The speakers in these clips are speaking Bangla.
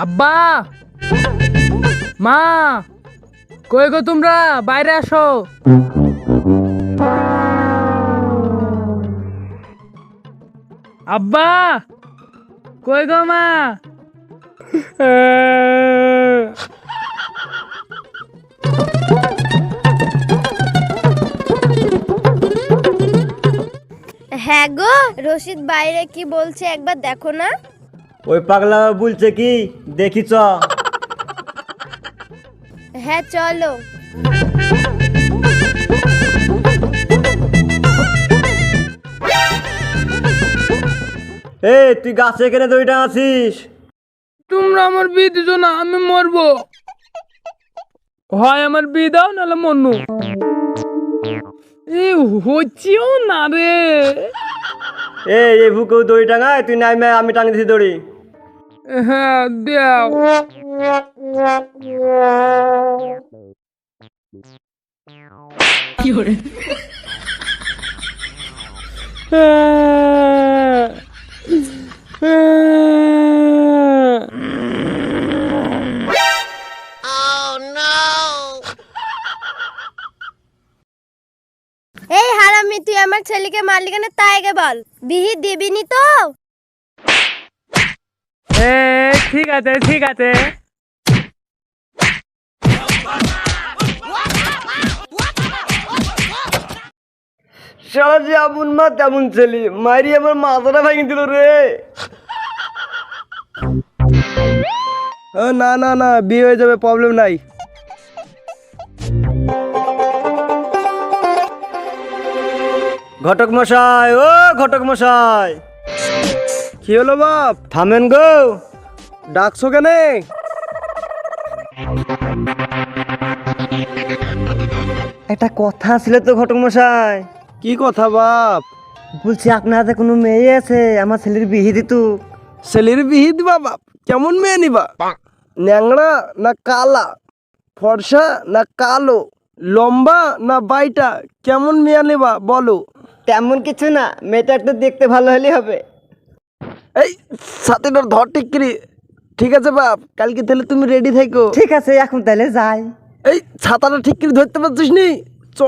আব্বা মা কই গো তোমরা বাইরে আসো। আব্বা কই গো মা। হ্যাঁ গো, রশিদ বাইরে কি বলছে একবার দেখো না। ওই পাগলা বলছে কি দেখি চ। হ্যাঁ চলো। এই তুই গাছে কেনে দইটা আছিস? তোমরা আমার বিয়ে দিছো না, আমি মরবো। হয় আমার বিয়ে দাও নাহলে মরনু। এই হচ্ছিও না রে। এই বুকেও দড়ি টাঙায়, তুই নাইমে আমি টাঙিয়ে দিছি দড়ি। হ্যাঁ দাও। কি করে? এই হারামি, তুই আমার ছেলেকে মারলি কেন তাই আগে বল। বিহি দিবিনি তো? ঠিক আছে ঠিক আছে। সারা যেমন মা তেমন ছেলে, মারি আমার মাথাটা ভেঙে দিল রে। না না না, বিয়ে হয়ে যাবে, প্রবলেম নাই। ঘটক মশাই, ও ঘটক মশাই। কি হলো বাপ? থামেন গো, ডাকছো কেনে? একটা কথা ছিল তো ঘটক মশাই। কি কথা বাপ? বলছি আপনার হাতে কোনো মেয়ে আছে, আমার ছেলের বিয়ে দিত। ছেলের বিয়ে দিবা বাপ? কেমন মেয়ে নিবা? ন্যাংড়া না কালা, ফর্সা না কালো, লম্বা না বাইটা, কেমন মেয়ে নেবা বলো? তেমন কিছু না, মেয়েটা একটু দেখতে ভালো হলেই হবে। এই সাথে ধর টিকরি। ঠিক আছে বাপ, কালকে তাহলে তুমি রেডি থাকো। ঠিক আছে, এখন তাহলে যাই। এই ছাতাটা ঠিক করে ধরতে পারছিস নি? চ।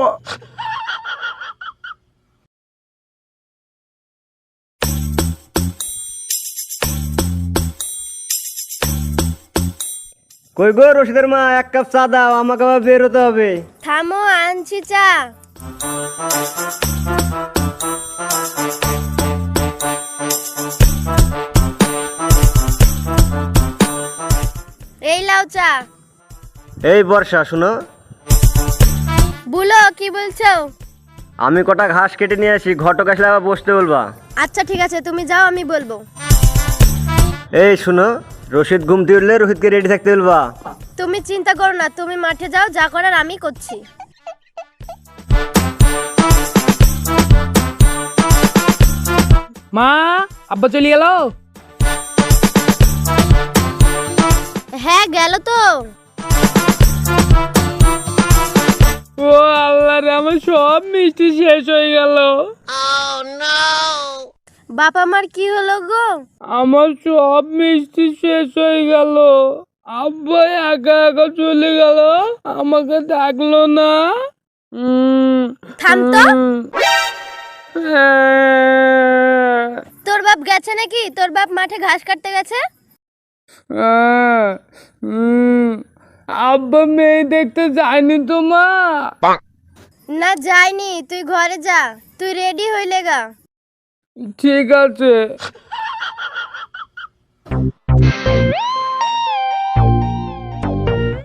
কই গো রশিদের মা, এক কাপ চা দাও, আমাকে আবার বের হতে হবে। থামো, আনছি চা। এই লাও চা। এই বর্ষা শুনো, বলো কি বলছো? আমি কটা ঘাস কেটে নিয়ে আসি, ঘটক আসলে আবার বসতে বলবা। আচ্ছা ঠিক আছে, তুমি যাও, আমি বলবো। এই শুনো, রশিদ ঘুমতে উঠলে রোহিতকে রেডি থাকতে বলবা। তুমি চিন্তা করো না, তুমি মাঠে যাও, যা করার আমি করছি। মা আব্বা চলে গেল? হ্যাঁ গেল তো। ও আল্লাহ রে, আমার সব মিষ্টি শেষ হয়ে গেল। বাপ আমার কি হলো গো? আমার সব মিষ্টি শেষ হয়ে গেল। আব্বা একা একা চলে গেল, আমাকে ডাকলো না। থাম তো। তোর বাপ গেছে নাকি? তোর বাপ মাঠে ঘাস কাটতে গেছে। আব্বা মেয়ে দেখতে যায়নি তো মা? না যায়নি, তুই ঘরে যা, তুই রেডি হইলে গা। ঠিক আছে।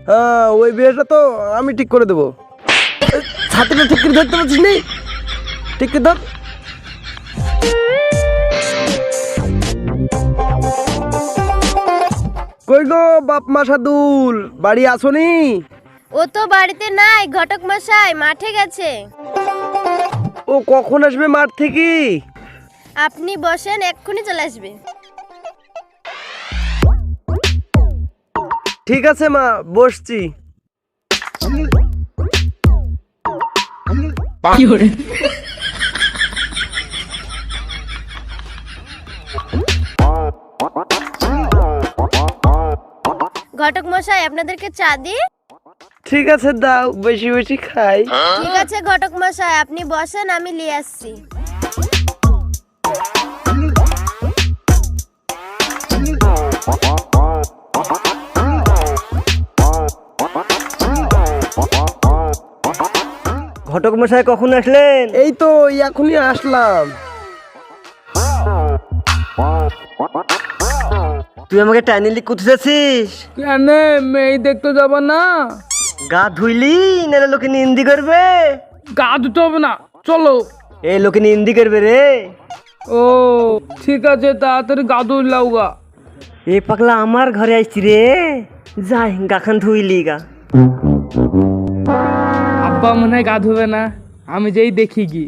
হ্যাঁ, ওই বিয়েটা তো আমি ঠিক করে দেবো। ছাতিটা ঠিক করে ধরতে পারছিস নি? ঠিক করে ধর। কই গো বাপ মা সাদুল, বাড়ি আসনি? ও তো বাড়িতে নাই, ঘটক মশাই মাঠে গেছে। ও কখন আসবে মাঠ থেকে? আপনি বসেন, এক্ষুনি চলে আসবে। ঠিক আছে মা, বসছি। কি করে? ঘটক মশাই আপনাদেরকে চা দিই? ঠিক আছে দাও, বেশি বেশি খাই। ঠিক আছে ঘটক মশাই, আপনি বসেন, আমি নিয়ে আসছি। ঘটক মশাই কখন আসলেন? এই তো এখনই আসলাম। তুই আমাকে টাইনিলি কুথেছিস কেন মেয়ে দেখতে যাব না? গা ধুইলি নাহলে লোকে নিন্দি করবে। গা ধুতে হবে না, চলো। এই লোকে নিন্দি করবে রে। ও ঠিক আছে, তাড়াতাড়ি গা ধুইলাও গা। এ পাগলা আমার ঘরে আসছি রে, যাই গাখান ধুইলি গা। আব্বা মনে হয় গা ধুবে না, আমি যেই দেখি কি।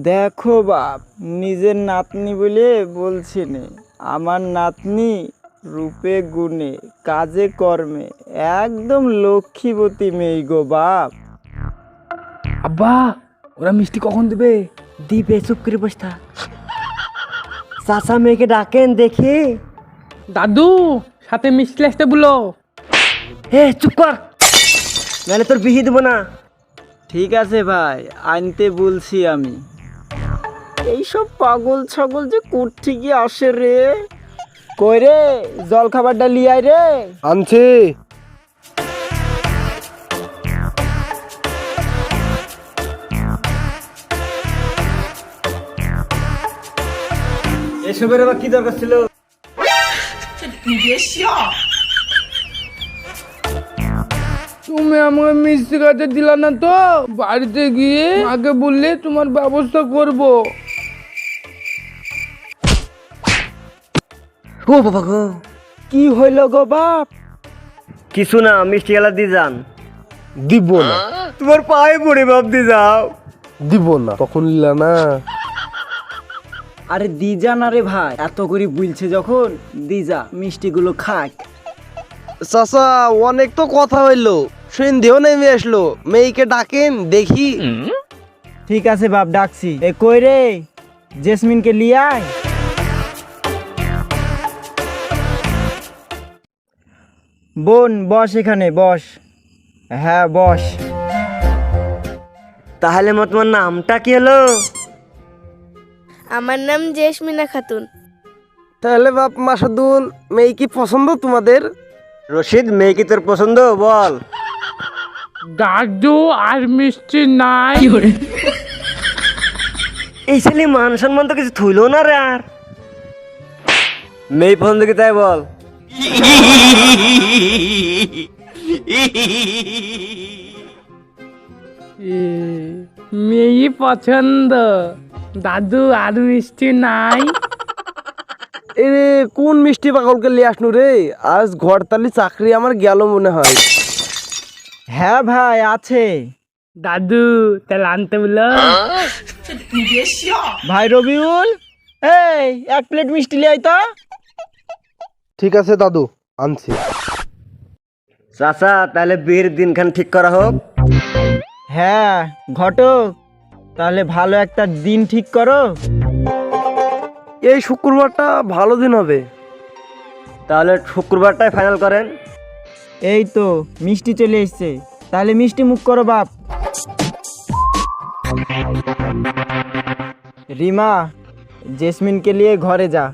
দেখো বাপ, নিজের নাতনি বলে বলছি নে, আমার নাতনি রূপে গুণে কাজে কর্মে একদম লক্ষ্মীবতী মেয়ে গো বাপ। আব্বা ওরা মিষ্টি কখন দেবে? দিবে, চুপ করে বসে থাক। চাচা মেয়েকে ডাকেন দেখি। দাদু সাথে মিষ্টি আসতে বলো। হে চুপ কর, নাহলে তোর বিহি দেবো না। ঠিক আছে ভাই, আনতে বলছি আমি। এইসব পাগল ছাগল যে কোত্থেকে আসে রে। কই রে, জল খাবারটা লিয়াই রে। আনছি। এসবের আবার কি দরকার ছিল? তুমি আমাকে মিষ্টি খাতে দিলা না তো? বাড়িতে গিয়ে আগে বললে তোমার ব্যবস্থা করব। ও বাবা গো, কি হইল গো বাপ? কিছু না, মিষ্টি গেলা দিয়ে যান। দিব না। তোমার পায়ে পড়ে বাপ, দিয়ে যাও। দিব না, তখন লিলা না। আরে দি যা না রে ভাই, এত করে বলছে যখন দি যা, মিষ্টিগুলো খাক। চাচা অনেক তো কথা হইলো, সন্দেহ নেমে আসলো, মেয়েকে ডাকেন দেখি। ঠিক আছে বাপ, ডাকছি। এ কই রে, জেসমিনকে লিয়ে আয়। বোন বস, এখানে বস। হ্যাঁ বস। তাহলে তোমার নামটা কি হলো? আমার নাম জেসমিনা খাতুন। তাহলে বাপ মাসুদুল, মেয়ে কি পছন্দ তোমাদের? রশিদ, মেয়ে কি তোর পছন্দ বল। দাদু আর মিষ্টি নাই। এই ছেলে মান সম্মান তো কিছু থইলো না রে। আর মেয়ে পছন্দ কি তাই বল। মেয়ে পছন্দ, দাদু আর মিষ্টি নাই। এ কোন মিষ্টি পাগলকে লিয়ে আসনু রে, আজ ঘরতালি চাকরি আমার গেল মনে হয়। হ্যাঁ ভাই আছে। দাদু তাহলে আনতে বলো। ভাই রবিউল, এই এক প্লেট মিষ্টি লিয়ে আয় তো। ঠিক আছে দাদু, আনছি। চাচা তাহলে বিয়ের দিনখান ঠিক করা হোক। হ্যাঁ ঘটক, তাহলে ভালো একটা দিন ঠিক করো। এই শুক্রবারটা ভালো দিন হবে। তাহলে শুক্রবারটাই ফাইনাল করেন। এই তো মিষ্টি চলে এসছে, তাহলে মিষ্টি মুখ করো বাপ। রিমা, জেসমিনকে নিয়ে ঘরে যা।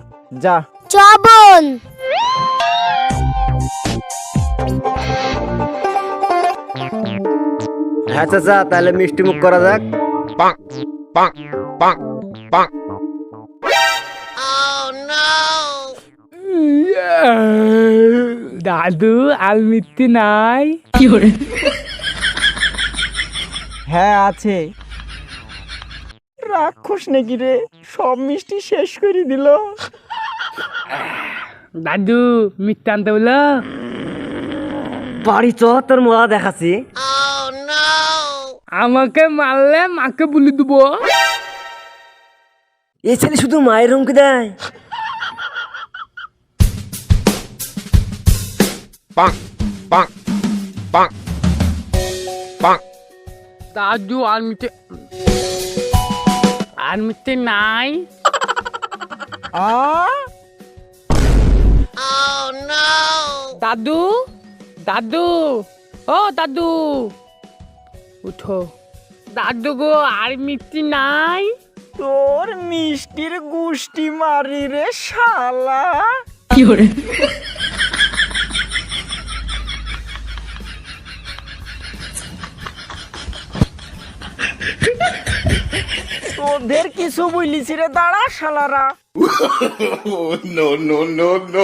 যা চবন। হ্যাঁ চাচা, তাহলে মিষ্টি মুখ করা যাক। দাদু আর মিষ্টি নাই। হ্যাঁ আছে। রাক্ষস নাকি রে, সব মিষ্টি শেষ করে দিল। দাদু মিষ্টি আনতে বলো। বাড়ি চ, তোর মজা দেখাচ্ছি। আমাকে মারলে মাকে বলে দেবো। এই ছেলে শুধু মায়ের হুমকি দেয়। দাদু আর্মিতে নাই। দাদু দাদু ও দাদু উঠো। দাদু গো আর্মিতে নাই। তোর মিষ্টির গুষ্টি মারি রে শালা। তোদের কিছু বলিস রে, দাঁড়া শালারা। No, no, no, no.